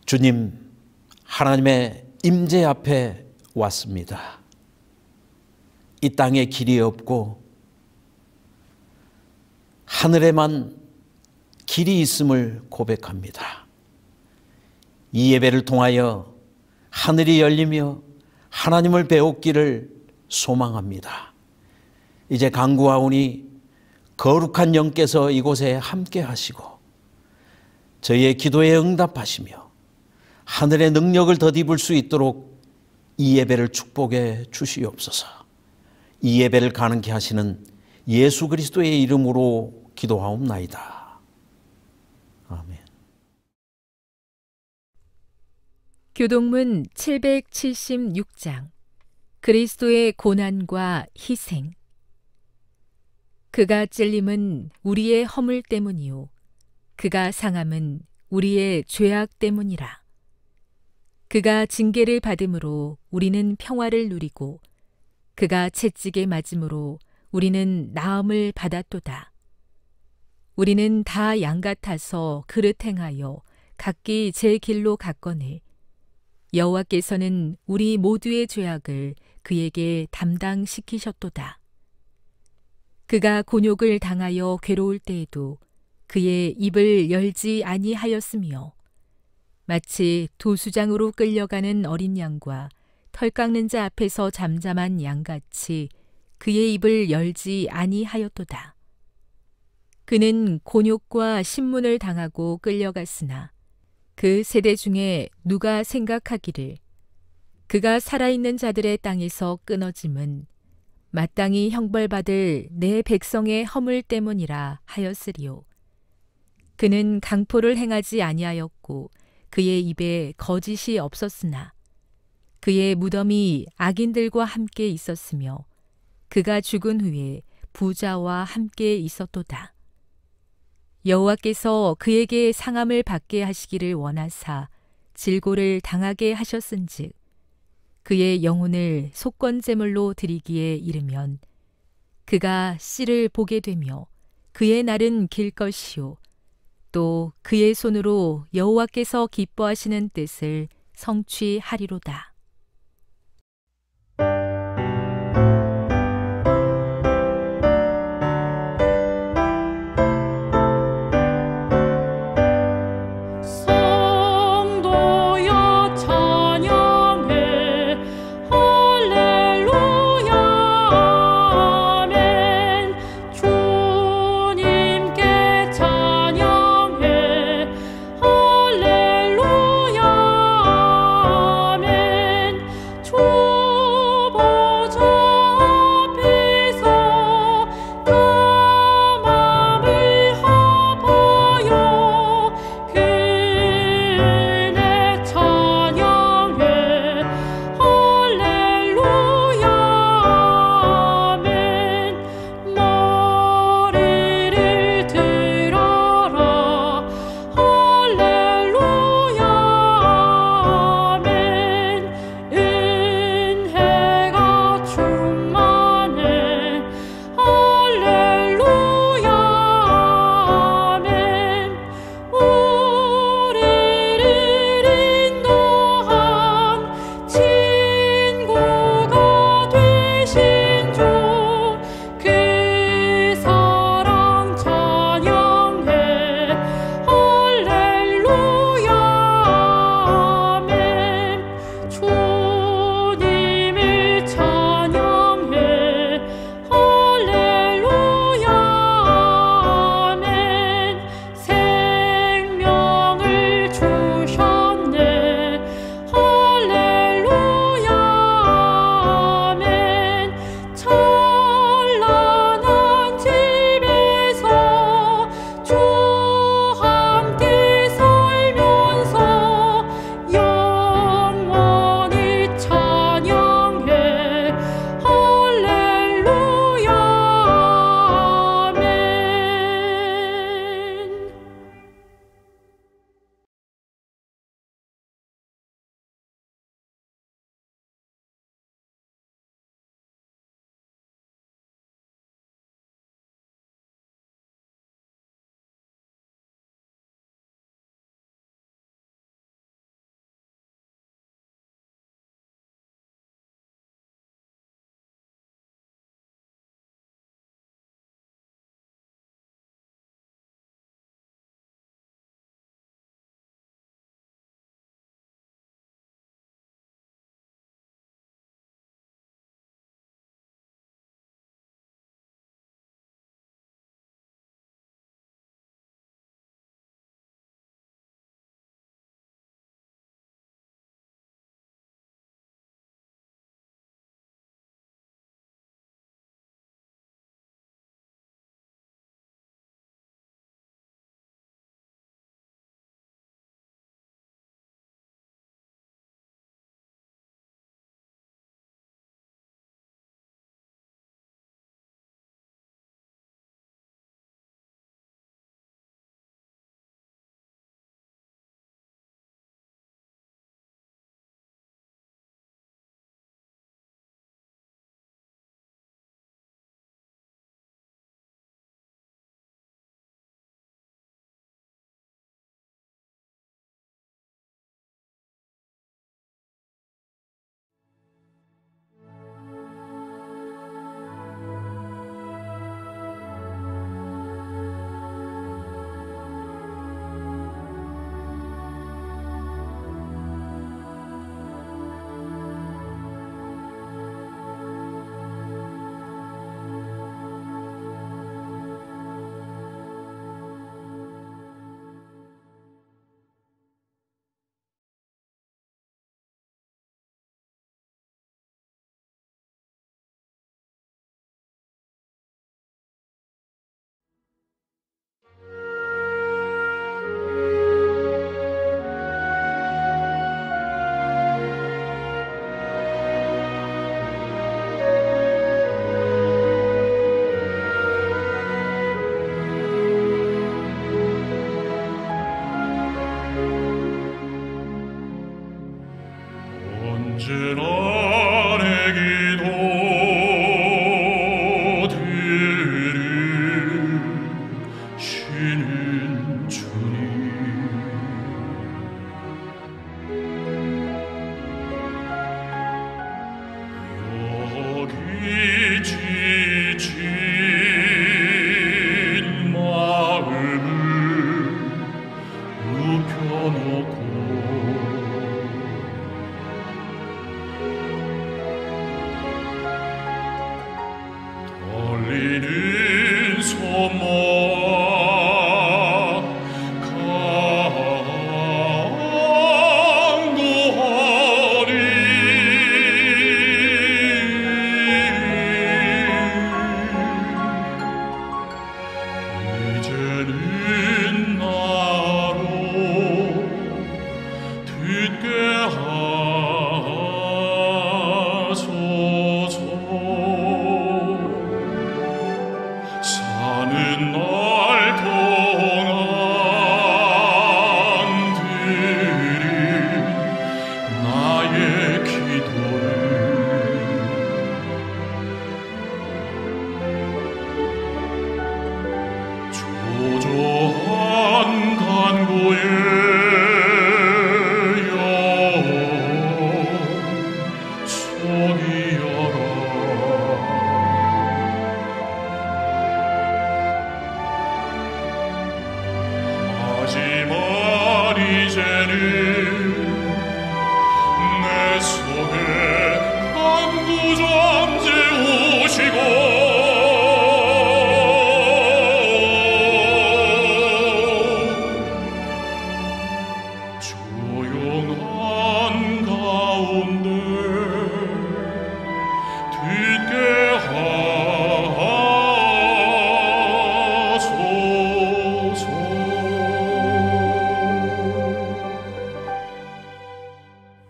주님, 하나님의 임재 앞에 왔습니다. 이 땅에 길이 없고 하늘에만 길이 있음을 고백합니다. 이 예배를 통하여 하늘이 열리며 하나님을 배웠기를 소망합니다. 이제 간구하오니 거룩한 영께서 이곳에 함께 하시고 저희의 기도에 응답하시며 하늘의 능력을 덧입을 수 있도록 이 예배를 축복해 주시옵소서. 이 예배를 가능케 하시는 예수 그리스도의 이름으로 기도하옵나이다. 아멘. 교동문 776장 그리스도의 고난과 희생. 그가 찔림은 우리의 허물 때문이요 그가 상함은 우리의 죄악 때문이라. 그가 징계를 받음으로 우리는 평화를 누리고 그가 채찍에 맞음으로 우리는 나음을 받았도다. 우리는 다 양 같아서 그릇 행하여 각기 제 길로 갔거늘 여호와께서는 우리 모두의 죄악을 그에게 담당시키셨도다. 그가 곤욕을 당하여 괴로울 때에도 그의 입을 열지 아니하였으며 마치 도수장으로 끌려가는 어린 양과 털 깎는 자 앞에서 잠잠한 양같이 그의 입을 열지 아니하였도다. 그는 곤욕과 신문을 당하고 끌려갔으나 그 세대 중에 누가 생각하기를 그가 살아있는 자들의 땅에서 끊어짐은 마땅히 형벌받을 내 백성의 허물 때문이라 하였으리요. 그는 강포를 행하지 아니하였고 그의 입에 거짓이 없었으나 그의 무덤이 악인들과 함께 있었으며 그가 죽은 후에 부자와 함께 있었도다. 여호와께서 그에게 상함을 받게 하시기를 원하사 질고를 당하게 하셨은즉 그의 영혼을 속건제물로 드리기에 이르면 그가 씨를 보게 되며 그의 날은 길 것이요 또 그의 손으로 여호와께서 기뻐하시는 뜻을 성취하리로다. 할렐루야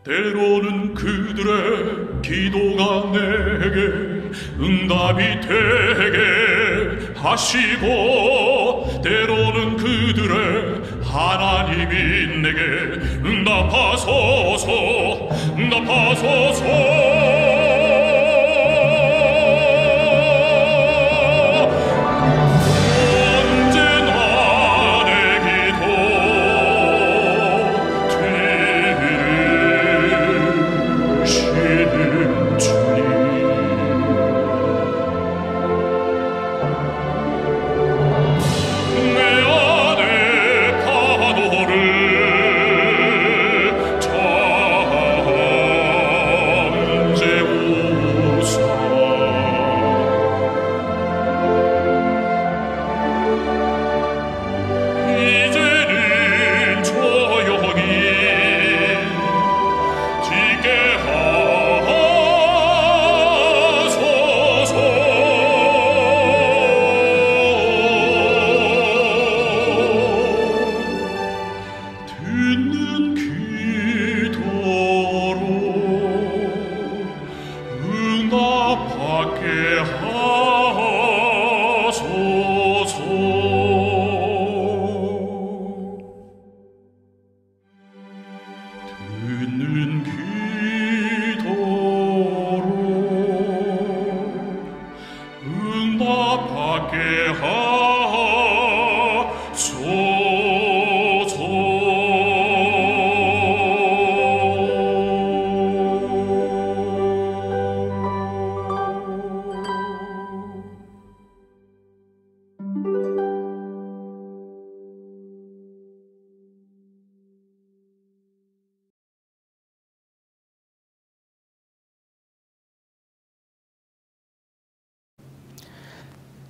때로는 그들의 기도가 내게 응답이 되게 하시고, 때로는 그들의 하나님이 내게 응답하소서, 응답하소서.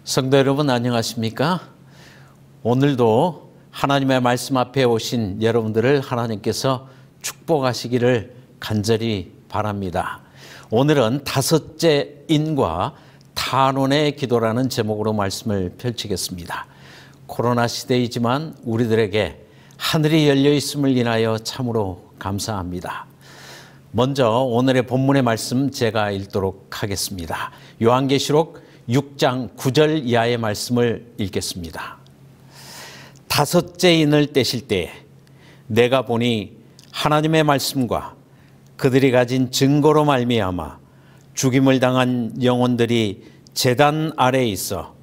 성도 여러분, 안녕하십니까? 오늘도 하나님의 말씀 앞에 오신 여러분들을 하나님께서 축복하시기를 간절히 바랍니다. 오늘은 다섯째 인과 탄원의 기도라는 제목으로 말씀을 펼치겠습니다. 코로나 시대이지만 우리들에게 하늘이 열려 있음을 인하여 참으로 감사합니다. 먼저 오늘의 본문의 말씀 제가 읽도록 하겠습니다. 요한계시록 6장 9절 이하의 말씀을 읽겠습니다. 다섯째 인을 떼실 때 내가 보니 하나님의 말씀과 그들이 가진 증거로 말미암아 죽임을 당한 영혼들이 제단 아래에 있어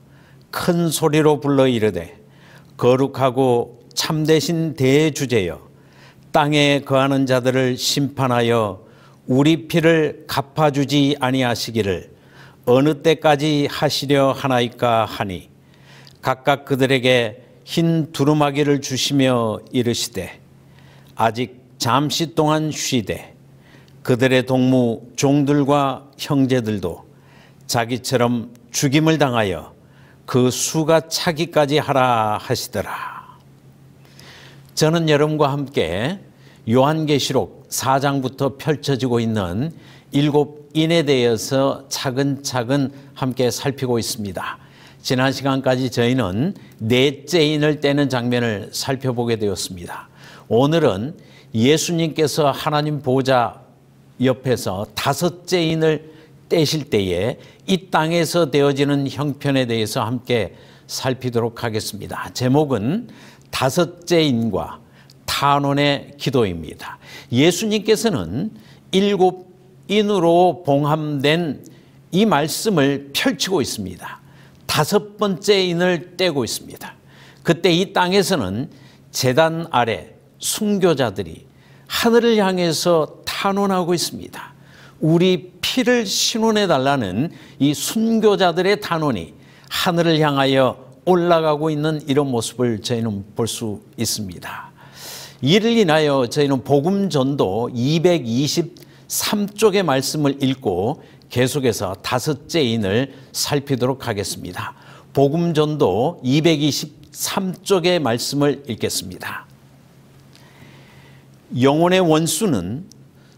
큰 소리로 불러 이르되 거룩하고 참되신 대주제여 땅에 거하는 자들을 심판하여 우리 피를 갚아주지 아니하시기를 어느 때까지 하시려 하나이까 하니 각각 그들에게 흰 두루마기를 주시며 이르시되 아직 잠시 동안 쉬되 그들의 동무 종들과 형제들도 자기처럼 죽임을 당하여 그 수가 차기까지 하라 하시더라. 저는 여러분과 함께 요한계시록 4장부터 펼쳐지고 있는 7인에 대해서 차근차근 함께 살피고 있습니다. 지난 시간까지 저희는 넷째 인을 떼는 장면을 살펴보게 되었습니다. 오늘은 예수님께서 하나님 보좌 옆에서 다섯째 인을 떼실 때에 이 땅에서 되어지는 형편에 대해서 함께 살피도록 하겠습니다. 제목은 다섯째 인과 탄원의 기도입니다. 예수님께서는 7인으로 봉함된 이 말씀을 펼치고 있습니다. 5번째 인을 떼고 있습니다. 그때 이 땅에서는 제단 아래 순교자들이 하늘을 향해서 탄원하고 있습니다. 우리 피를 신원해 달라는 이 순교자들의 탄원이 하늘을 향하여 올라가고 있는 이런 모습을 저희는 볼 수 있습니다. 이를 인하여 저희는 복음전도 223쪽의 말씀을 읽고 계속해서 다섯째 인을 살피도록 하겠습니다. 복음전도 223쪽의 말씀을 읽겠습니다. 영혼의 원수는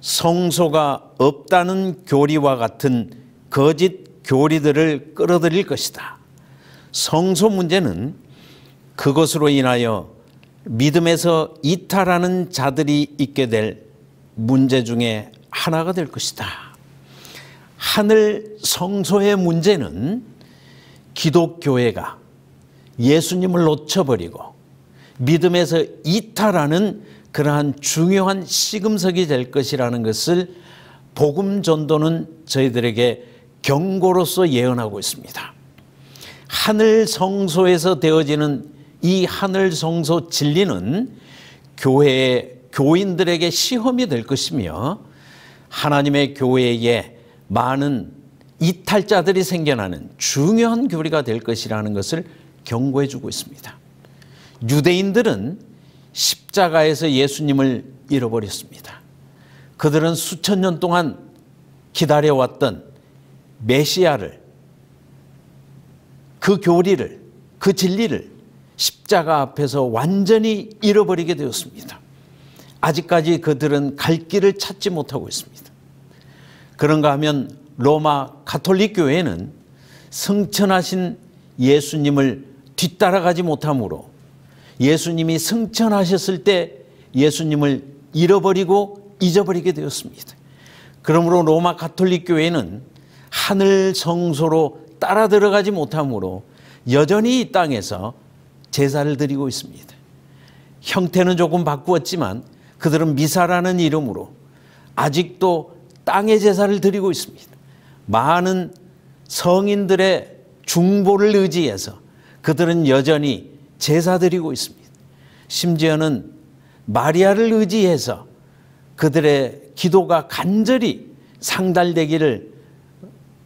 성소가 없다는 교리와 같은 거짓 교리들을 끌어들일 것이다. 성소 문제는 그것으로 인하여 믿음에서 이탈하는 자들이 있게 될 문제 중에 하나가 될 것이다. 하늘 성소의 문제는 기독교회가 예수님을 놓쳐버리고 믿음에서 이탈하는 그러한 중요한 시금석이 될 것이라는 것을 복음 전도는 저희들에게 경고로서 예언하고 있습니다. 하늘 성소에서 되어지는 이 하늘 성소 진리는 교회의 교인들에게 시험이 될 것이며 하나님의 교회에 많은 이탈자들이 생겨나는 중요한 교리가 될 것이라는 것을 경고해 주고 있습니다. 유대인들은 십자가에서 예수님을 잃어버렸습니다. 그들은 수천 년 동안 기다려왔던 메시아를, 그 교리를, 그 진리를 십자가 앞에서 완전히 잃어버리게 되었습니다. 아직까지 그들은 갈 길을 찾지 못하고 있습니다. 그런가 하면 로마 가톨릭 교회는 승천하신 예수님을 뒤따라가지 못함으로 예수님이 승천하셨을 때 예수님을 잃어버리고 잊어버리게 되었습니다. 그러므로 로마 가톨릭 교회는 하늘 성소로 따라 들어가지 못함으로 여전히 이 땅에서 제사를 드리고 있습니다. 형태는 조금 바꾸었지만 그들은 미사라는 이름으로 아직도 땅의 제사를 드리고 있습니다. 많은 성인들의 중보를 의지해서 그들은 여전히 제사 드리고 있습니다. 심지어는 마리아를 의지해서 그들의 기도가 간절히 상달되기를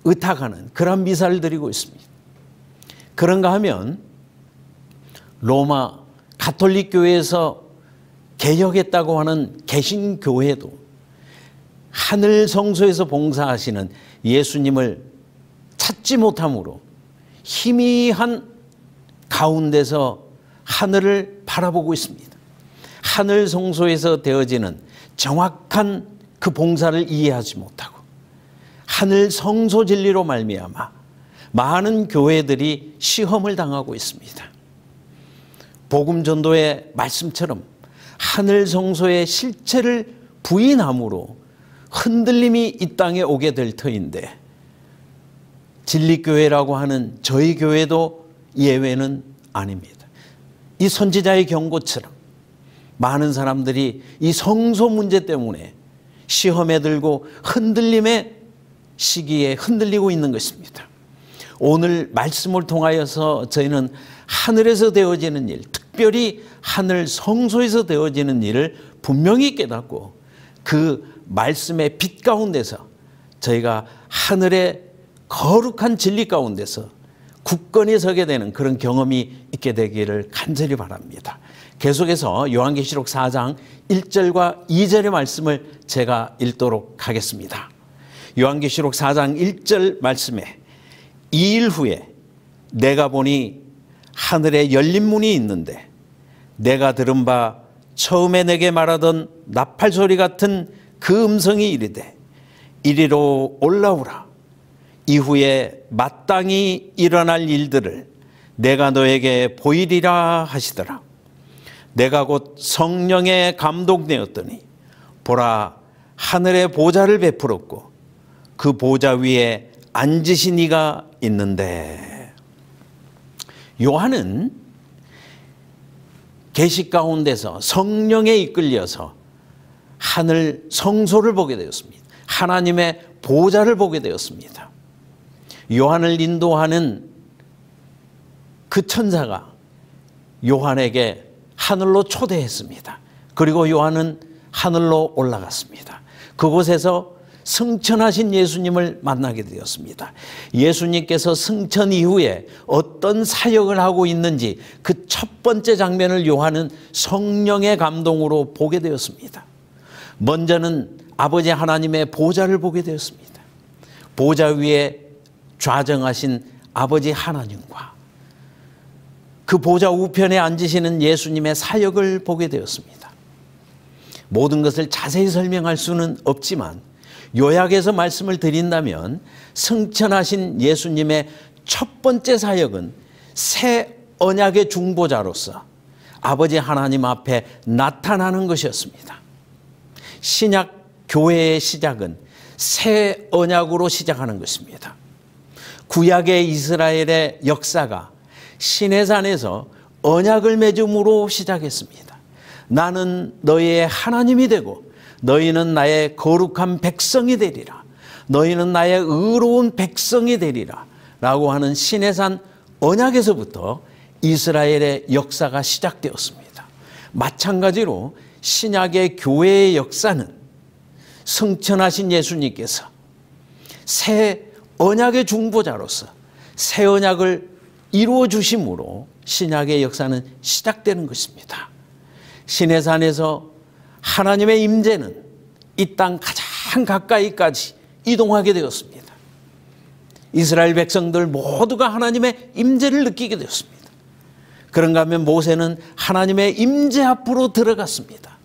의탁하는 그런 미사를 드리고 있습니다. 그런가 하면 로마 가톨릭 교회에서 개혁했다고 하는 개신교회도 하늘 성소에서 봉사하시는 예수님을 찾지 못함으로 희미한 가운데서 하늘을 바라보고 있습니다. 하늘 성소에서 되어지는 정확한 그 봉사를 이해하지 못하고 하늘 성소 진리로 말미암아 많은 교회들이 시험을 당하고 있습니다. 복음 전도의 말씀처럼 하늘 성소의 실체를 부인함으로 흔들림이 이 땅에 오게 될 터인데 진리교회라고 하는 저희 교회도 예외는 아닙니다. 이 선지자의 경고처럼 많은 사람들이 이 성소 문제 때문에 시험에 들고 흔들림의 시기에 흔들리고 있는 것입니다. 오늘 말씀을 통하여서 저희는 하늘에서 되어지는 일, 특별히 하늘 성소에서 되어지는 일을 분명히 깨닫고 그 말씀의 빛 가운데서 저희가 하늘의 거룩한 진리 가운데서 굳건히 서게 되는 그런 경험이 있게 되기를 간절히 바랍니다. 계속해서 요한계시록 4장 1절과 2절의 말씀을 제가 읽도록 하겠습니다. 요한계시록 4장 1절 말씀에 2일 후에 내가 보니 하늘에 열린 문이 있는데 내가 들은 바 처음에 내게 말하던 나팔 소리 같은 그 음성이 이르되 이리로 올라오라. 이후에 마땅히 일어날 일들을 내가 너에게 보이리라 하시더라. 내가 곧 성령에 감동되었더니 보라 하늘에 보좌를 베풀었고 그 보좌 위에 앉으신 이가 있는데, 요한은 계시 가운데서 성령에 이끌려서 하늘 성소를 보게 되었습니다. 하나님의 보좌를 보게 되었습니다. 요한을 인도하는 그 천사가 요한에게 하늘로 초대했습니다. 그리고 요한은 하늘로 올라갔습니다. 그곳에서 승천하신 예수님을 만나게 되었습니다. 예수님께서 승천 이후에 어떤 사역을 하고 있는지 그 첫 번째 장면을 요한은 성령의 감동으로 보게 되었습니다. 먼저는 아버지 하나님의 보좌를 보게 되었습니다. 보좌 위에 좌정하신 아버지 하나님과 그 보좌 우편에 앉으시는 예수님의 사역을 보게 되었습니다. 모든 것을 자세히 설명할 수는 없지만 요약해서 말씀을 드린다면 승천하신 예수님의 첫 번째 사역은 새 언약의 중보자로서 아버지 하나님 앞에 나타나는 것이었습니다. 신약 교회의 시작은 새 언약으로 시작하는 것입니다. 구약의 이스라엘의 역사가 시내산에서 언약을 맺음으로 시작했습니다. 나는 너희의 하나님이 되고 너희는 나의 거룩한 백성이 되리라. 너희는 나의 의로운 백성이 되리라. 라고 하는 시내산 언약에서부터 이스라엘의 역사가 시작되었습니다. 마찬가지로 신약의 교회의 역사는 승천하신 예수님께서 새 언약의 중보자로서 새 언약을 이루어 주심으로 신약의 역사는 시작되는 것입니다. 시내산에서 하나님의 임재는 이 땅 가장 가까이까지 이동하게 되었습니다. 이스라엘 백성들 모두가 하나님의 임재를 느끼게 되었습니다. 그런가 하면 모세는 하나님의 임재 앞으로 들어갔습니다.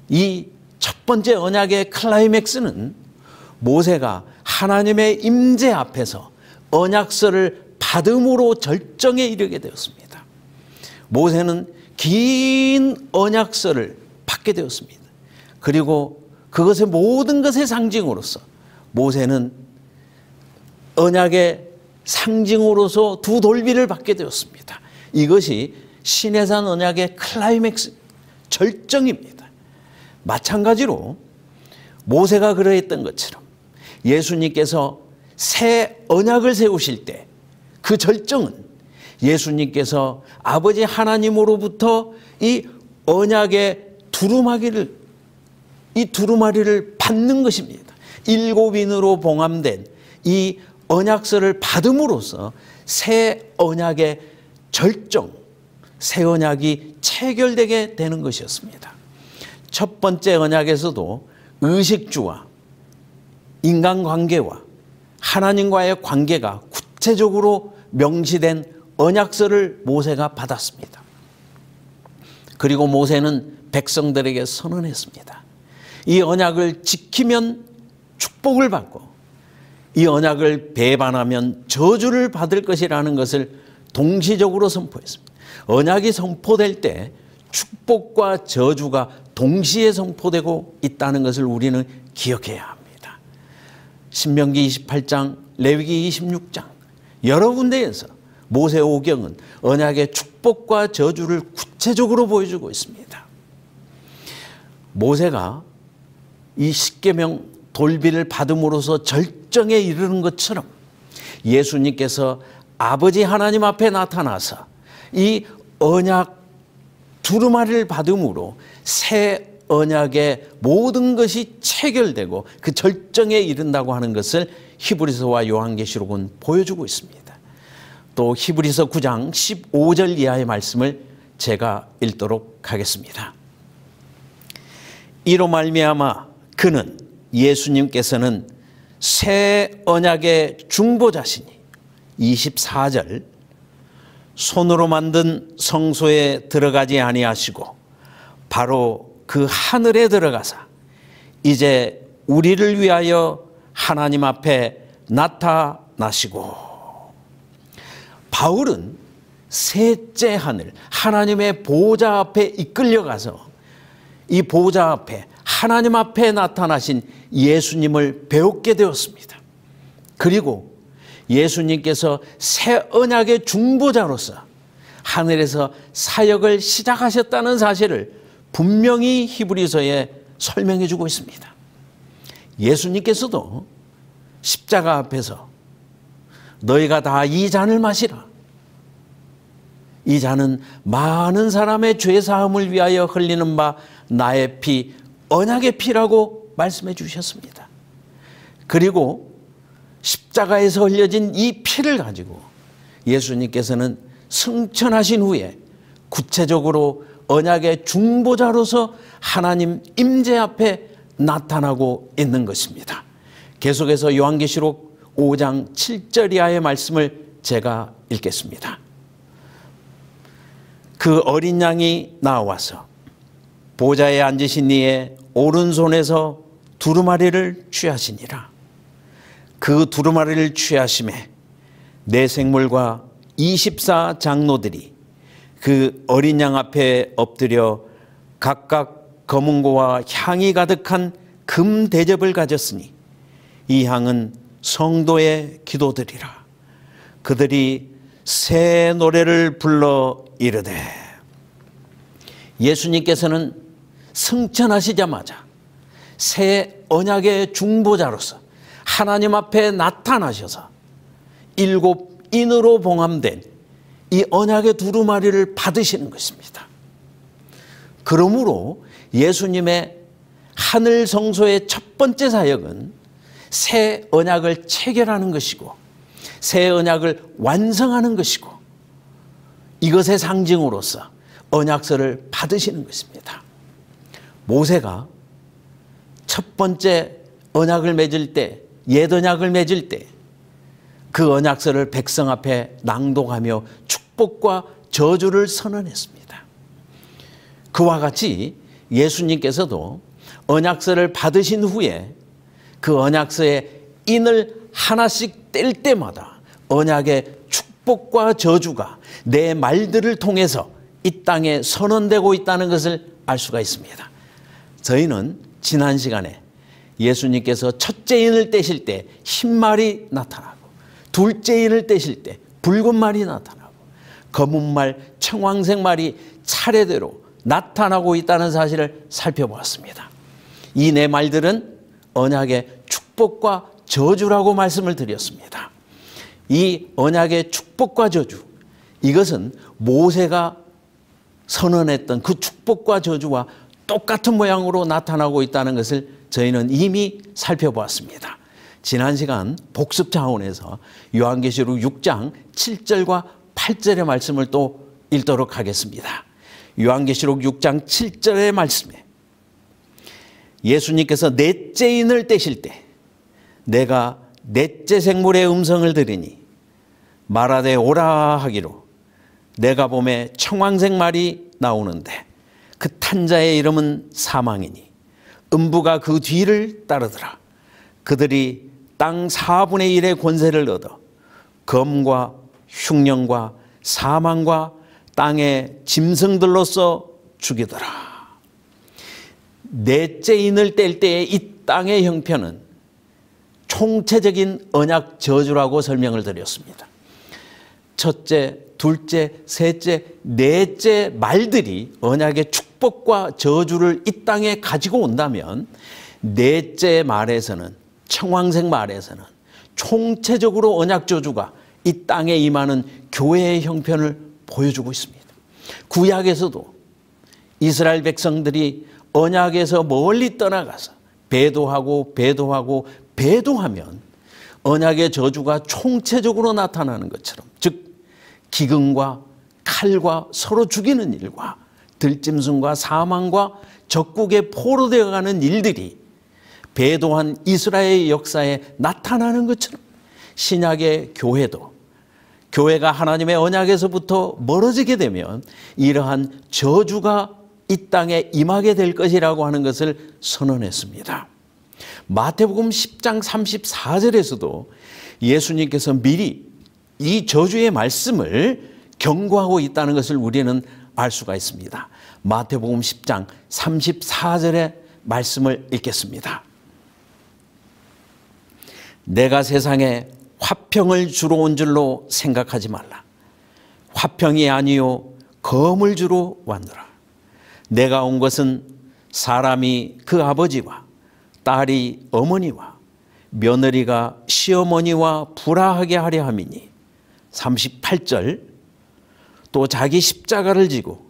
이 첫 번째 언약의 클라이맥스는 모세가 하나님의 임재 앞에서 언약서를 받음으로 절정에 이르게 되었습니다. 모세는 긴 언약서를 받게 되었습니다. 그리고 그것의 모든 것의 상징으로서 모세는 언약의 상징으로서 두 돌비를 받게 되었습니다. 이것이 시내산 언약의 클라이맥스, 절정입니다. 마찬가지로 모세가 그러했던 것처럼 예수님께서 새 언약을 세우실 때 그 절정은 예수님께서 아버지 하나님으로부터 이 언약의 두루마리를 받는 것입니다. 7인으로 봉함된 이 언약서를 받음으로써 새 언약의 절정, 새 언약이 체결되게 되는 것이었습니다. 첫 번째 언약에서도 의식주와 인간관계와 하나님과의 관계가 구체적으로 명시된 언약서를 모세가 받았습니다. 그리고 모세는 백성들에게 선언했습니다. 이 언약을 지키면 축복을 받고 이 언약을 배반하면 저주를 받을 것이라는 것을 동시적으로 선포했습니다. 언약이 선포될 때 축복과 저주가 동시에 선포되고 있다는 것을 우리는 기억해야 합니다. 신명기 28장, 레위기 26장 여러 군데에서 모세 오경은 언약의 축복과 저주를 구체적으로 보여주고 있습니다. 모세가 이 십계명 돌비를 받음으로써 절정에 이르는 것처럼 예수님께서 아버지 하나님 앞에 나타나서 이 언약 두루마리를 받음으로 새 언약의 모든 것이 체결되고 그 절정에 이른다고 하는 것을 히브리서와 요한계시록은 보여주고 있습니다. 또 히브리서 9장 15절 이하의 말씀을 제가 읽도록 하겠습니다. 이로 말미암아 그는 예수님께서는 새 언약의 중보자시니 24절 손으로 만든 성소에 들어가지 아니하시고 바로 그 하늘에 들어가사 이제 우리를 위하여 하나님 앞에 나타나시고. 바울은 셋째 하늘 하나님의 보좌 앞에 이끌려가서 이 보좌 앞에 하나님 앞에 나타나신 예수님을 배우게 되었습니다. 그리고 예수님께서 새 언약의 중보자로서 하늘에서 사역을 시작하셨다는 사실을 분명히 히브리서에 설명해 주고 있습니다. 예수님께서도 십자가 앞에서 너희가 다 이 잔을 마시라. 이 잔은 많은 사람의 죄사함을 위하여 흘리는 바 나의 피, 언약의 피라고 말씀해 주셨습니다. 그리고 십자가에서 흘려진 이 피를 가지고 예수님께서는 승천하신 후에 구체적으로 언약의 중보자로서 하나님 임재 앞에 나타나고 있는 것입니다. 계속해서 요한계시록 5장 7절 이하의 말씀을 제가 읽겠습니다. 그 어린 양이 나와서 보좌에 앉으신 이의 오른손에서 두루마리를 취하시니라. 그 두루마리를 취하심에 내 생물과 24 장로들이 그 어린 양 앞에 엎드려 각각 검은고와 향이 가득한 금 대접을 가졌으니 이 향은 성도의 기도들이라. 그들이 새 노래를 불러 이르되. 예수님께서는 승천하시자마자 새 언약의 중보자로서 하나님 앞에 나타나셔서 7인으로 봉함된 이 언약의 두루마리를 받으시는 것입니다. 그러므로 예수님의 하늘 성소의 첫 번째 사역은 새 언약을 체결하는 것이고 새 언약을 완성하는 것이고 이것의 상징으로서 언약서를 받으시는 것입니다. 모세가 첫 번째 언약을 맺을 때, 옛 언약을 맺을 때 그 언약서를 백성 앞에 낭독하며 축복과 저주를 선언했습니다. 그와 같이 예수님께서도 언약서를 받으신 후에 그 언약서의 인을 하나씩 뗄 때마다 언약의 축복과 저주가 내 말들을 통해서 이 땅에 선언되고 있다는 것을 알 수가 있습니다. 저희는 지난 시간에 예수님께서 첫째 인을 떼실 때 흰 말이 나타나고 둘째 인을 떼실 때 붉은 말이 나타나고 검은 말, 청황색 말이 차례대로 나타나고 있다는 사실을 살펴보았습니다. 이 네 말들은 언약의 축복과 저주라고 말씀을 드렸습니다. 이 언약의 축복과 저주, 이것은 모세가 선언했던 그 축복과 저주와 똑같은 모양으로 나타나고 있다는 것을 저희는 이미 살펴보았습니다. 지난 시간 복습 차원에서 요한계시록 6장 7절과 8절의 말씀을 또 읽도록 하겠습니다. 요한계시록 6장 7절의 말씀에 예수님께서 넷째 인을 떼실 때 내가 넷째 생물의 음성을 들으니 말하되 오라 하기로 내가 봄에 청황색 말이 나오는데 그 탄자의 이름은 사망이니 음부가 그 뒤를 따르더라. 그들이 땅 4분의 1의 권세를 얻어 검과 흉령과 사망과 땅의 짐승들로서 죽이더라. 넷째 인을 뗄 때의 이 땅의 형편은 총체적인 언약 저주라고 설명을 드렸습니다. 첫째, 둘째, 셋째, 넷째 말들이 언약의 축복과 저주를 이 땅에 가지고 온다면 넷째 말에서는, 청황색 말에서는 총체적으로 언약 저주가 이 땅에 임하는 교회의 형편을 보여주고 있습니다. 구약에서도 이스라엘 백성들이 언약에서 멀리 떠나가서 배도하면 언약의 저주가 총체적으로 나타나는 것처럼, 즉 기근과 칼과 서로 죽이는 일과 들짐승과 사망과 적국에 포로되어가는 일들이 배도한 이스라엘의 역사에 나타나는 것처럼 신약의 교회도, 교회가 하나님의 언약에서부터 멀어지게 되면 이러한 저주가 이 땅에 임하게 될 것이라고 하는 것을 선언했습니다. 마태복음 10장 34절에서도 예수님께서 미리 이 저주의 말씀을 경고하고 있다는 것을 우리는 알 수가 있습니다. 마태복음 10장 34절의 말씀을 읽겠습니다. 내가 세상에 화평을 주러 온 줄로 생각하지 말라. 화평이 아니요 검을 주러 왔노라. 내가 온 것은 사람이 그 아버지와 딸이 어머니와 며느리가 시어머니와 불화하게 하려 함이니. 38절, 또 자기 십자가를 지고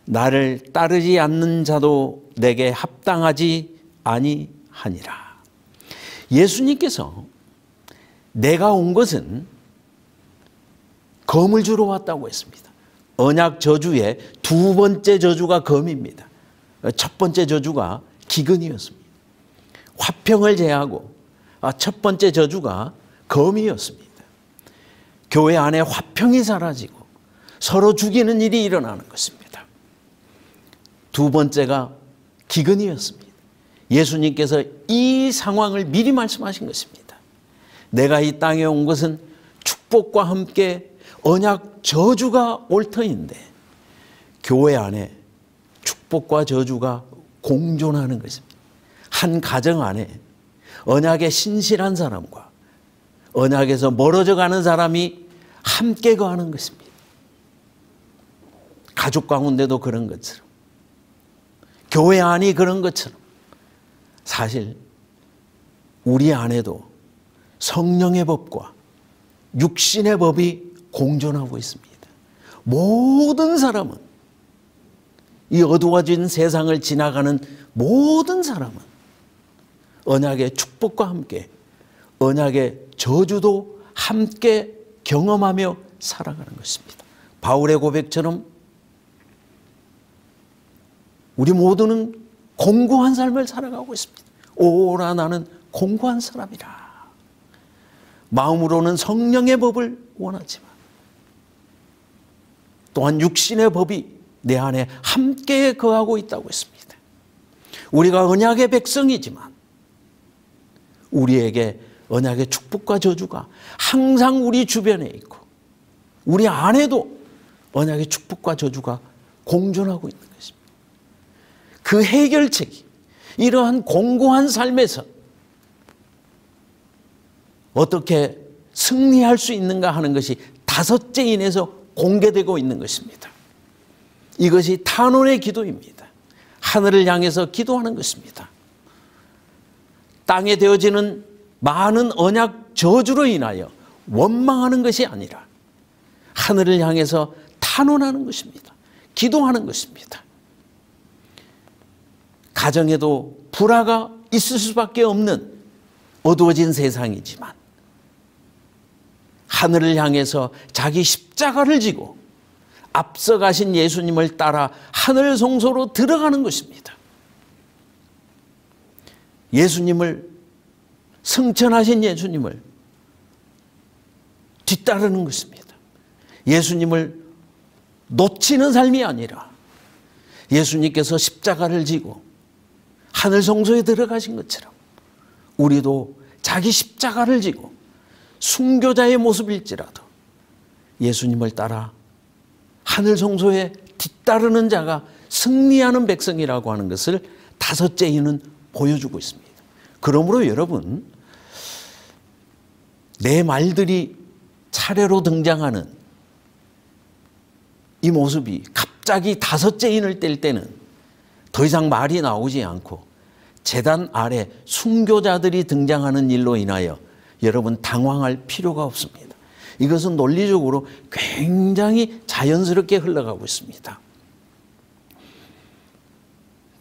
나를 따르지 않는 자도 내게 합당하지 아니하니라. 예수님께서 내가 온 것은 검을 주러 왔다고 했습니다. 언약 저주의 두 번째 저주가 검입니다. 첫 번째 저주가 기근이었습니다. 화평을 제하고 첫 번째 저주가 검이었습니다. 교회 안에 화평이 사라지고 서로 죽이는 일이 일어나는 것입니다. 두 번째가 기근이었습니다. 예수님께서 이 상황을 미리 말씀하신 것입니다. 내가 이 땅에 온 것은 축복과 함께 언약 저주가 올 터인데 교회 안에 축복과 저주가 공존하는 것입니다. 한 가정 안에 언약에 신실한 사람과 언약에서 멀어져 가는 사람이 함께 거하는 것입니다. 가족 가운데도 그런 것처럼, 교회 안이 그런 것처럼 사실 우리 안에도 성령의 법과 육신의 법이 공존하고 있습니다. 모든 사람은, 이 어두워진 세상을 지나가는 모든 사람은 언약의 축복과 함께 언약의 저주도 함께 경험하며 살아가는 것입니다. 바울의 고백처럼 우리 모두는 공고한 삶을 살아가고 있습니다. 오라 나는 공고한 사람이라. 마음으로는 성령의 법을 원하지만 또한 육신의 법이 내 안에 함께 거하고 있다고 했습니다. 우리가 언약의 백성이지만 우리에게 언약의 축복과 저주가 항상 우리 주변에 있고 우리 안에도 언약의 축복과 저주가 공존하고 있는 것입니다. 그 해결책이 이러한 공고한 삶에서 어떻게 승리할 수 있는가 하는 것이 다섯째 인에서 공개되고 있는 것입니다. 이것이 탄원의 기도입니다. 하늘을 향해서 기도하는 것입니다. 땅에 되어지는 많은 언약 저주로 인하여 원망하는 것이 아니라 하늘을 향해서 탄원하는 것입니다. 기도하는 것입니다. 가정에도 불화가 있을 수밖에 없는 어두워진 세상이지만 하늘을 향해서 자기 십자가를 지고 앞서가신 예수님을 따라 하늘 성소로 들어가는 것입니다. 예수님을, 승천하신 예수님을 뒤따르는 것입니다. 예수님을 놓치는 삶이 아니라 예수님께서 십자가를 지고 하늘 성소에 들어가신 것처럼 우리도 자기 십자가를 지고 순교자의 모습일지라도 예수님을 따라 하늘 성소에 뒤따르는 자가 승리하는 백성이라고 하는 것을 다섯째 인은 보여주고 있습니다. 그러므로 여러분, 내 말들이 차례로 등장하는 이 모습이 갑자기 다섯째 인을 뗄 때는 더 이상 말이 나오지 않고 제단 아래 순교자들이 등장하는 일로 인하여 여러분 당황할 필요가 없습니다. 이것은 논리적으로 굉장히 자연스럽게 흘러가고 있습니다.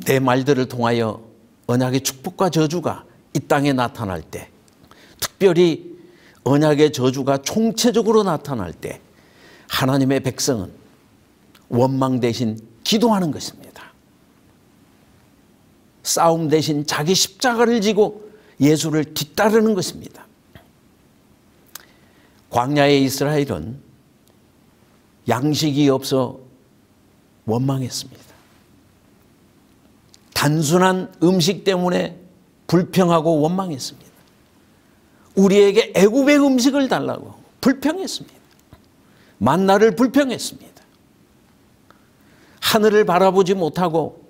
내 말들을 통하여 언약의 축복과 저주가 이 땅에 나타날 때, 특별히 언약의 저주가 총체적으로 나타날 때 하나님의 백성은 원망 대신 기도하는 것입니다. 싸움 대신 자기 십자가를 지고 예수를 뒤따르는 것입니다. 광야의 이스라엘은 양식이 없어 원망했습니다. 단순한 음식 때문에 불평하고 원망했습니다. 우리에게 애굽의 음식을 달라고 불평했습니다. 만나를 불평했습니다. 하늘을 바라보지 못하고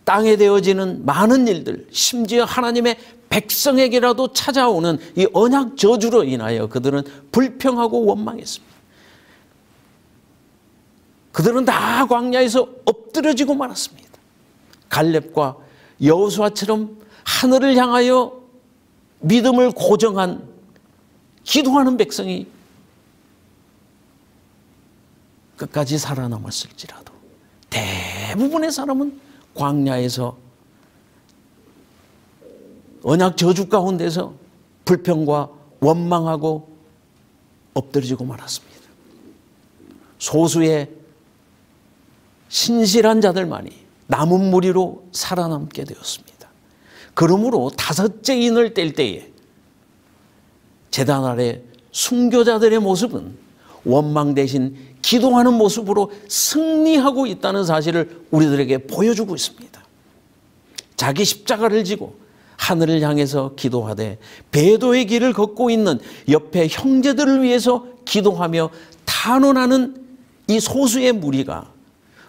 땅에 되어지는 많은 일들, 심지어 하나님의 백성에게라도 찾아오는 이 언약 저주로 인하여 그들은 불평하고 원망했습니다. 그들은 다 광야에서 엎드러지고 말았습니다. 갈렙과 여호수아처럼 하늘을 향하여 믿음을 고정한 기도하는 백성이 끝까지 살아남았을지라도 대부분의 사람은 광야에서 언약 저주 가운데서 불평과 원망하고 엎드러지고 말았습니다. 소수의 신실한 자들만이 남은 무리로 살아남게 되었습니다. 그러므로 다섯째 인을 뗄 때에 제단 아래 순교자들의 모습은 원망 대신 기도하는 모습으로 승리하고 있다는 사실을 우리들에게 보여주고 있습니다. 자기 십자가를 지고 하늘을 향해서 기도하되 배도의 길을 걷고 있는 옆에 형제들을 위해서 기도하며 탄원하는 이 소수의 무리가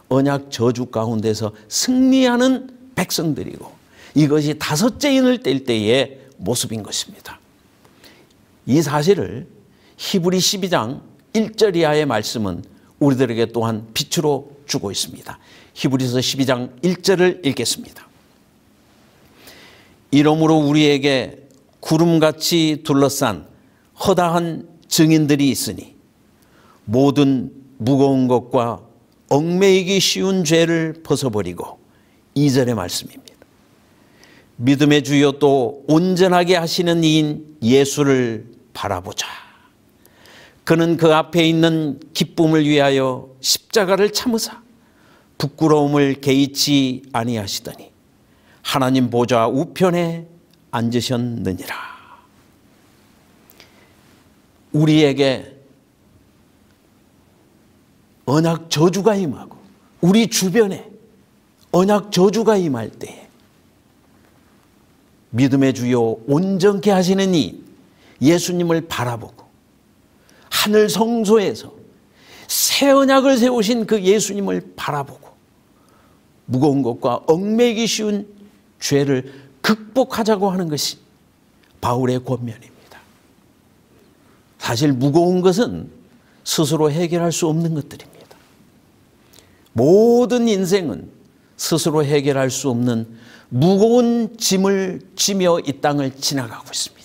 언약 저주 가운데서 승리하는 백성들이고, 이것이 다섯째 인을 뗄 때의 모습인 것입니다. 이 사실을 히브리 12장 1절 이하의 말씀은 우리들에게 또한 빛으로 주고 있습니다. 히브리서 12장 1절을 읽겠습니다. 이러므로 우리에게 구름같이 둘러싼 허다한 증인들이 있으니 모든 무거운 것과 얽매이기 쉬운 죄를 벗어버리고, 2절의 말씀입니다. 믿음의 주요 또 온전하게 하시는 이인 예수를 바라보자. 그는 그 앞에 있는 기쁨을 위하여 십자가를 참으사 부끄러움을 개의치 아니하시더니 하나님 보좌 우편에 앉으셨느니라. 우리에게 언약 저주가 임하고 우리 주변에 언약 저주가 임할 때에 믿음의 주요 온전케 하시는 이 예수님을 바라보고 하늘 성소에서 새 언약을 세우신 그 예수님을 바라보고 무거운 것과 얽매이기 쉬운 죄를 극복하자고 하는 것이 바울의 권면입니다. 사실 무거운 것은 스스로 해결할 수 없는 것들입니다. 모든 인생은 스스로 해결할 수 없는 무거운 짐을 지며 이 땅을 지나가고 있습니다.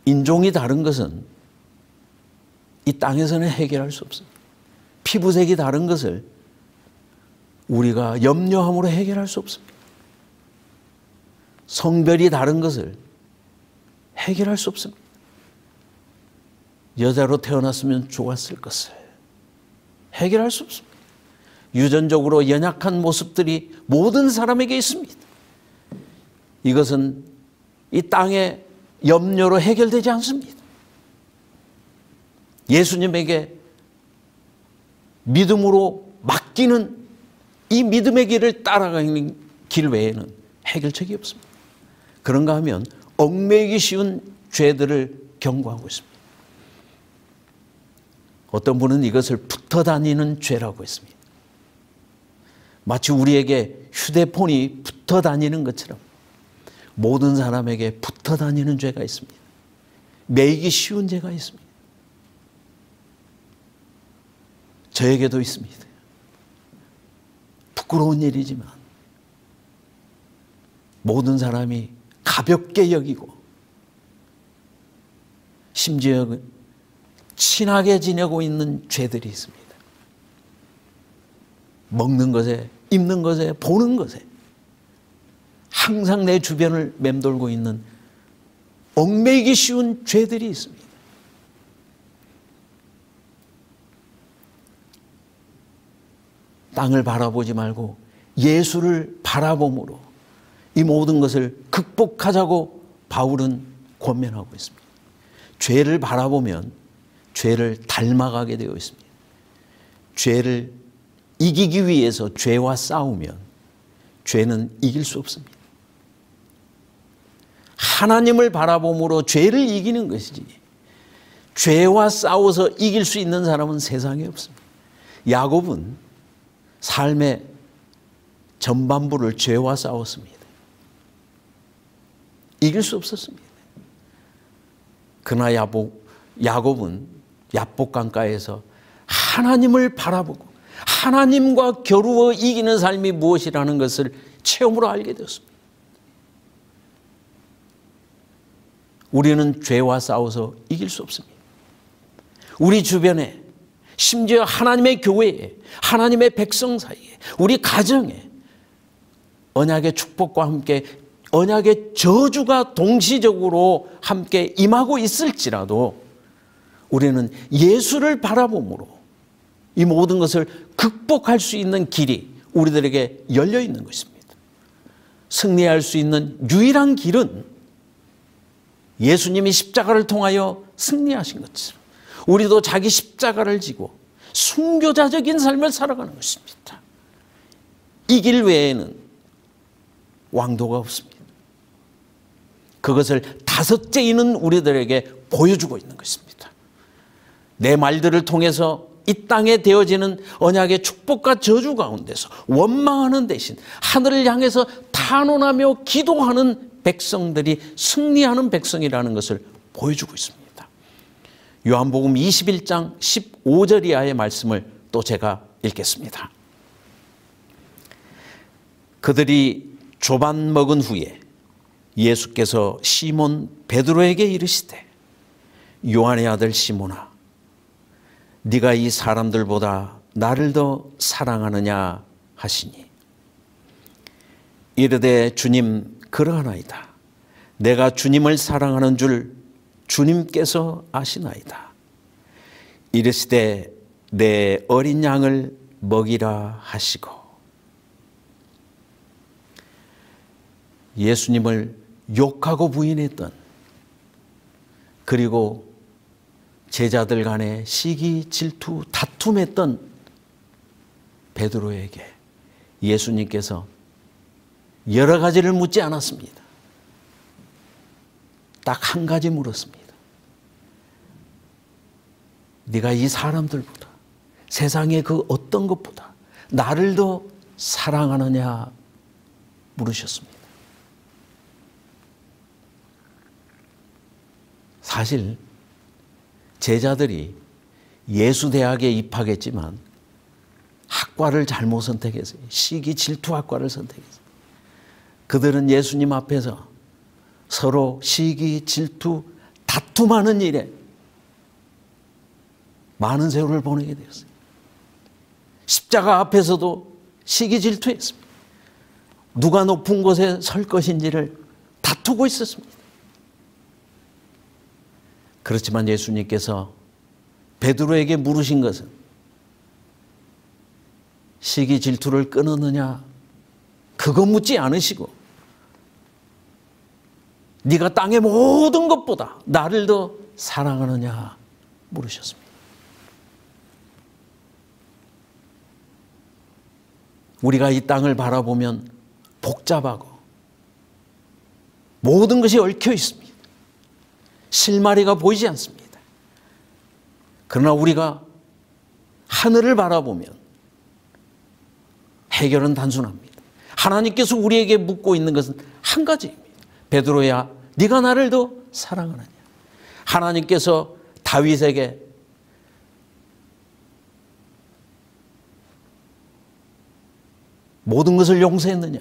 인종이 다른 것은 이 땅에서는 해결할 수 없습니다. 피부색이 다른 것을 우리가 염려함으로 해결할 수 없습니다. 성별이 다른 것을 해결할 수 없습니다. 여자로 태어났으면 좋았을 것을 해결할 수 없습니다. 유전적으로 연약한 모습들이 모든 사람에게 있습니다. 이것은 이 땅의 염려로 해결되지 않습니다. 예수님에게 믿음으로 맡기는 이 믿음의 길을 따라가는 길 외에는 해결책이 없습니다. 그런가 하면 얽매이기 쉬운 죄들을 경고하고 있습니다. 어떤 분은 이것을 붙어 다니는 죄라고 했습니다. 마치 우리에게 휴대폰이 붙어 다니는 것처럼 모든 사람에게 붙어 다니는 죄가 있습니다. 매이기 쉬운 죄가 있습니다. 저에게도 있습니다. 부끄러운 일이지만 모든 사람이 가볍게 여기고 심지어 친하게 지내고 있는 죄들이 있습니다. 먹는 것에, 입는 것에, 보는 것에 항상 내 주변을 맴돌고 있는 얽매이기 쉬운 죄들이 있습니다. 땅을 바라보지 말고 예수를 바라봄으로 이 모든 것을 극복하자고 바울은 권면하고 있습니다. 죄를 바라보면 죄를 닮아가게 되어 있습니다. 죄를 이기기 위해서 죄와 싸우면 죄는 이길 수 없습니다. 하나님을 바라봄으로 죄를 이기는 것이지 죄와 싸워서 이길 수 있는 사람은 세상에 없습니다. 야곱은 삶의 전반부를 죄와 싸웠습니다. 이길 수 없었습니다. 그러나 야곱은 야복강가에서 하나님을 바라보고 하나님과 겨루어 이기는 삶이 무엇이라는 것을 체험으로 알게 되었습니다. 우리는 죄와 싸워서 이길 수 없습니다. 우리 주변에 심지어 하나님의 교회에 하나님의 백성 사이에 우리 가정에 언약의 축복과 함께 언약의 저주가 동시적으로 함께 임하고 있을지라도 우리는 예수를 바라봄으로 이 모든 것을 극복할 수 있는 길이 우리들에게 열려 있는 것입니다. 승리할 수 있는 유일한 길은 예수님이 십자가를 통하여 승리하신 것처럼 우리도 자기 십자가를 지고 순교자적인 삶을 살아가는 것입니다. 이 길 외에는 왕도가 없습니다. 그것을 다섯째인은 우리들에게 보여주고 있는 것입니다. 내 말들을 통해서 이 땅에 되어지는 언약의 축복과 저주 가운데서 원망하는 대신 하늘을 향해서 탄원하며 기도하는 백성들이 승리하는 백성이라는 것을 보여주고 있습니다. 요한복음 21장 15절 이하의 말씀을 또 제가 읽겠습니다. 그들이 조반 먹은 후에 예수께서 시몬 베드로에게 이르시되 요한의 아들 시몬아 네가 이 사람들보다 나를 더 사랑하느냐 하시니 이르되 주님 그러하나이다. 내가 주님을 사랑하는 줄 주님께서 아시나이다. 이르시되 내 어린 양을 먹이라 하시고 예수님을 욕하고 부인했던 그리고 제자들 간에 시기, 질투, 다툼했던 베드로에게 예수님께서 여러 가지를 묻지 않았습니다. 딱 한 가지 물었습니다. 네가 이 사람들보다 세상의 그 어떤 것보다 나를 더 사랑하느냐 물으셨습니다. 사실 제자들이 예수대학에 입학했지만 학과를 잘못 선택했어요. 시기 질투학과를 선택했어요. 그들은 예수님 앞에서 서로 시기 질투 다툼하는 일에 많은 세월을 보내게 되었어요. 십자가 앞에서도 시기 질투했습니다. 누가 높은 곳에 설 것인지를 다투고 있었습니다. 그렇지만 예수님께서 베드로에게 물으신 것은 시기 질투를 끊었느냐 그거 묻지 않으시고 네가 땅의 모든 것보다 나를 더 사랑하느냐 물으셨습니다. 우리가 이 땅을 바라보면 복잡하고 모든 것이 얽혀 있습니다. 실마리가 보이지 않습니다. 그러나 우리가 하늘을 바라보면 해결은 단순합니다. 하나님께서 우리에게 묻고 있는 것은 한 가지입니다. 베드로야, 네가 나를 더 사랑하느냐? 하나님께서 다윗에게 모든 것을 용서했느냐?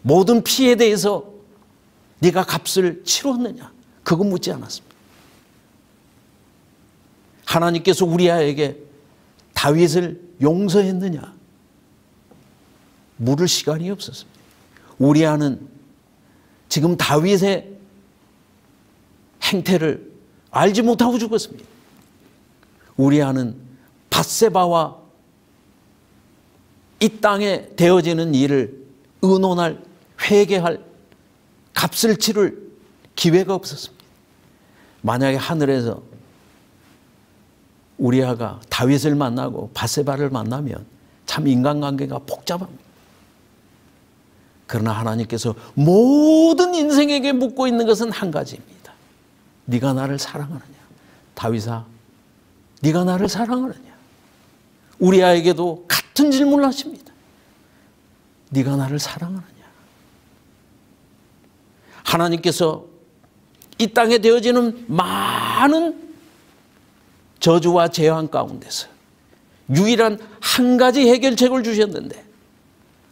모든 피해에 대해서 네가 값을 치렀느냐? 그거 묻지 않았습니다. 하나님께서 우리아에게 다윗을 용서했느냐? 물을 시간이 없었습니다. 우리아는 지금 다윗의 행태를 알지 못하고 죽었습니다. 우리아는 밧세바와 이 땅에 되어지는 일을 의논할, 회개할, 값을 치를 기회가 없었습니다. 만약에 하늘에서 우리아가 다윗을 만나고 밧세바를 만나면 참 인간관계가 복잡합니다. 그러나 하나님께서 모든 인생에게 묻고 있는 것은 한 가지입니다. 네가 나를 사랑하느냐? 다윗아, 네가 나를 사랑하느냐? 우리아에게도 같은 질문을 하십니다. 네가 나를 사랑하느냐? 하나님께서 이 땅에 되어지는 많은 저주와 재앙 가운데서 유일한 한 가지 해결책을 주셨는데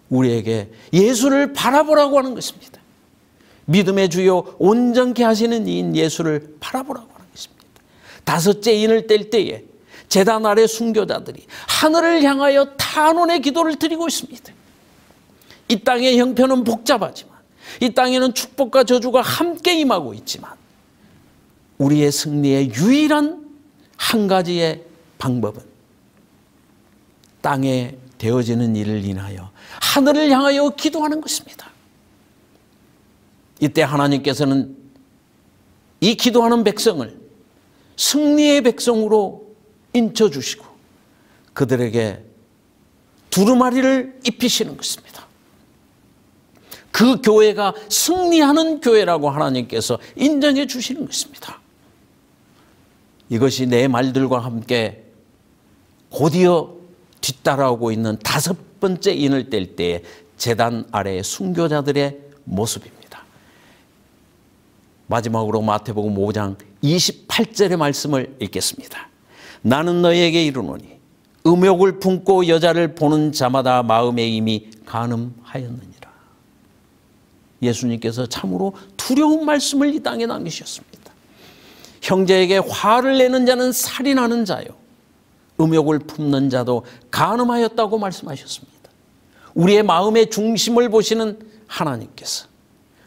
우리에게 예수를 바라보라고 하는 것입니다. 믿음의 주요 온전케 하시는 이인 예수를 바라보라고 하는 것입니다. 다섯째 인을 뗄 때에 제단 아래 순교자들이 하늘을 향하여 탄원의 기도를 드리고 있습니다. 이 땅의 형편은 복잡하지만, 이 땅에는 축복과 저주가 함께 임하고 있지만 우리의 승리의 유일한 한 가지의 방법은 땅에 되어지는 일을 인하여 하늘을 향하여 기도하는 것입니다. 이때 하나님께서는 이 기도하는 백성을 승리의 백성으로 인쳐주시고 그들에게 두루마리를 입히시는 것입니다. 그 교회가 승리하는 교회라고 하나님께서 인정해 주시는 것입니다. 이것이 내 말들과 함께 곧이어 뒤따라오고 있는 다섯 번째 인을 뗄 때의 제단 아래의 순교자들의 모습입니다. 마지막으로 마태복음 5장 28절의 말씀을 읽겠습니다. 나는 너희에게 이르노니 음욕을 품고 여자를 보는 자마다 마음에 이미 간음하였느니라. 예수님께서 참으로 두려운 말씀을 이 땅에 남기셨습니다. 형제에게 화를 내는 자는 살인하는 자요, 음욕을 품는 자도 간음하였다고 말씀하셨습니다. 우리의 마음의 중심을 보시는 하나님께서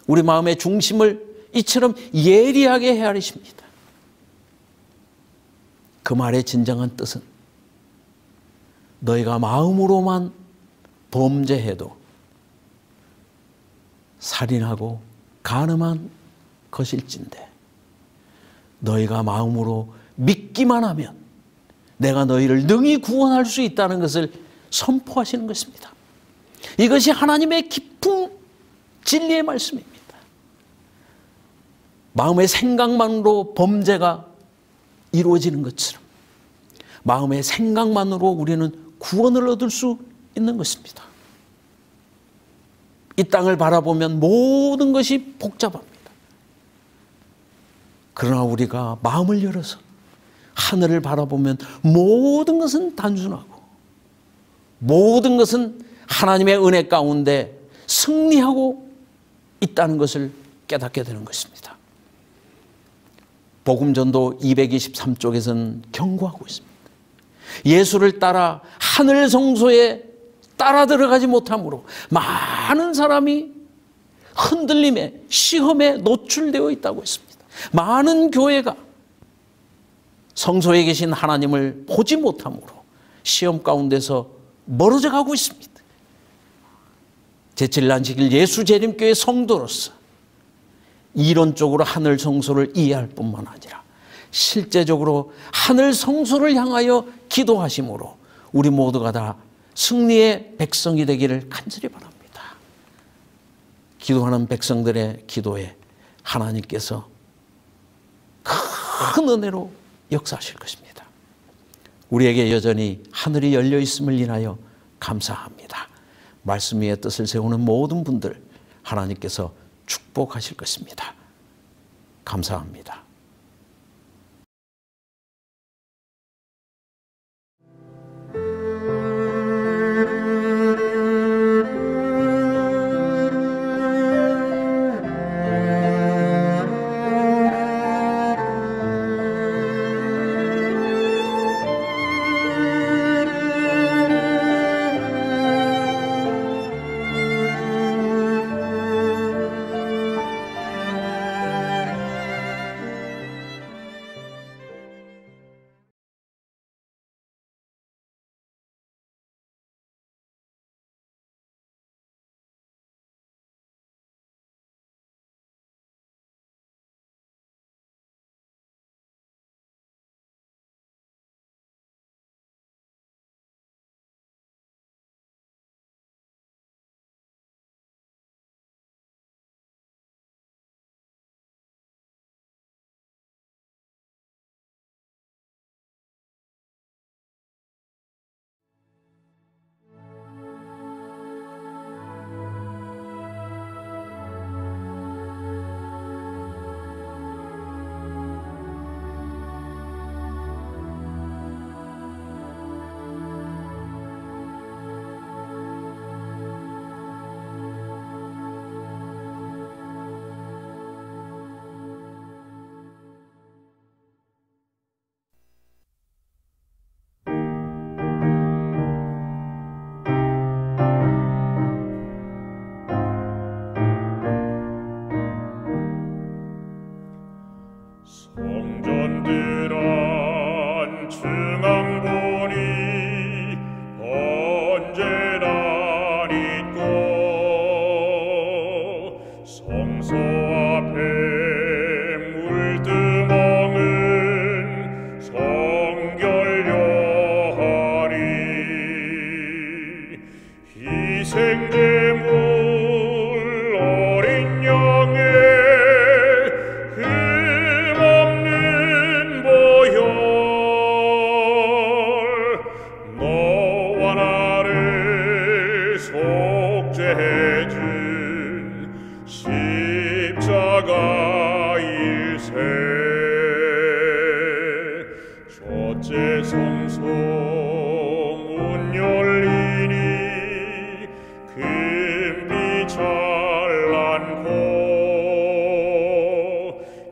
우리 마음의 중심을 이처럼 예리하게 헤아리십니다. 그 말의 진정한 뜻은 너희가 마음으로만 범죄해도 살인하고 간음한 것일진데 너희가 마음으로 믿기만 하면 내가 너희를 능히 구원할 수 있다는 것을 선포하시는 것입니다. 이것이 하나님의 깊은 진리의 말씀입니다. 마음의 생각만으로 범죄가 이루어지는 것처럼 마음의 생각만으로 우리는 구원을 얻을 수 있는 것입니다. 이 땅을 바라보면 모든 것이 복잡합니다. 그러나 우리가 마음을 열어서 하늘을 바라보면 모든 것은 단순하고 모든 것은 하나님의 은혜 가운데 승리하고 있다는 것을 깨닫게 되는 것입니다. 복음전도 223쪽에서는 경고하고 있습니다. 예수를 따라 하늘 성소에 따라 들어가지 못함으로 많은 사람이 흔들림에 시험에 노출되어 있다고 했습니다. 많은 교회가 성소에 계신 하나님을 보지 못함으로 시험 가운데서 멀어져 가고 있습니다. 제7난식일 예수재림교회 성도로서 이론적으로 하늘 성소를 이해할 뿐만 아니라 실제적으로 하늘 성소를 향하여 기도하심으로 우리 모두가 다 승리의 백성이 되기를 간절히 바랍니다. 기도하는 백성들의 기도에 하나님께서 큰 은혜로 역사하실 것입니다. 우리에게 여전히 하늘이 열려 있음을 인하여 감사합니다. 말씀 위에 뜻을 세우는 모든 분들 하나님께서 축복하실 것입니다. 감사합니다. 강보니 언제나 있고 성소 앞에 물두멍은 성결여하리 희생제물 어린 양의 흠없는 보혈 너와 나를 속죄해준 십자가 일세 첫째 성소 문 열리니 금빛 찬란고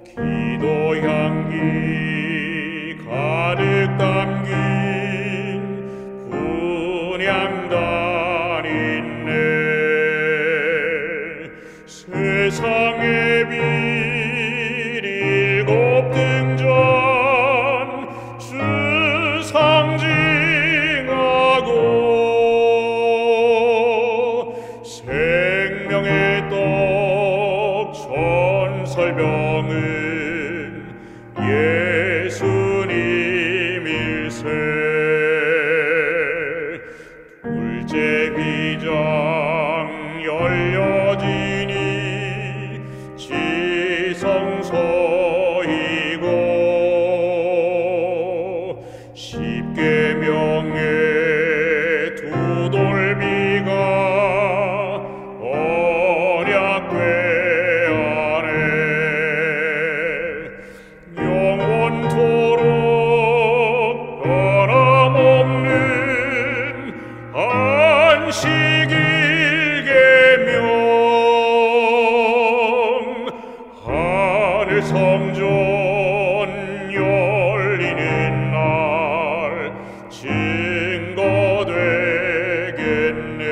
기도 향기 가득 담긴 분향단 있네 세상의 빛 일곱 등잔 주 상징하고 생명의 떡 전설병은 예수님일세 둘째 휘장 열려지니 지성소이고 십계명의 두 돌비가 언약궤 안에 영원토록 변함없는 안식일 계명 하늘 성전 열리는 날 증거되겠네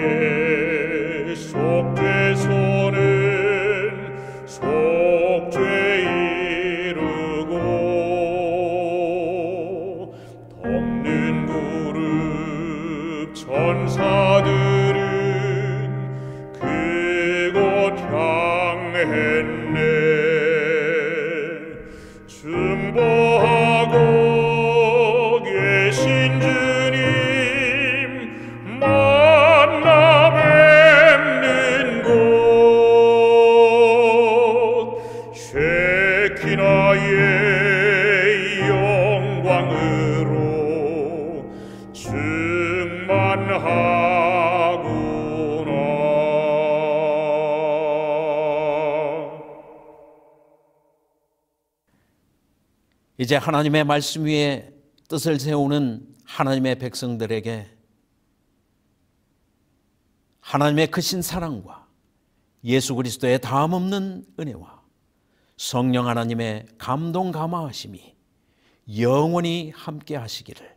언약궤의 속죄소는 속죄 이루고 덮는 그룹 천사들은 그곳 향했네 중보하고 계신 주님 만나 뵙는 곳 쉐키나의 영광으로 충만하구나. 이제 하나님의 말씀 위에 뜻을 세우는 하나님의 백성들에게 하나님의 크신 사랑과 예수 그리스도의 다함없는 은혜와 성령 하나님의 감동 감화하심이 영원히 함께 하시기를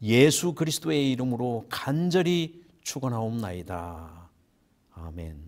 예수 그리스도의 이름으로 간절히 축원하옵나이다. 아멘.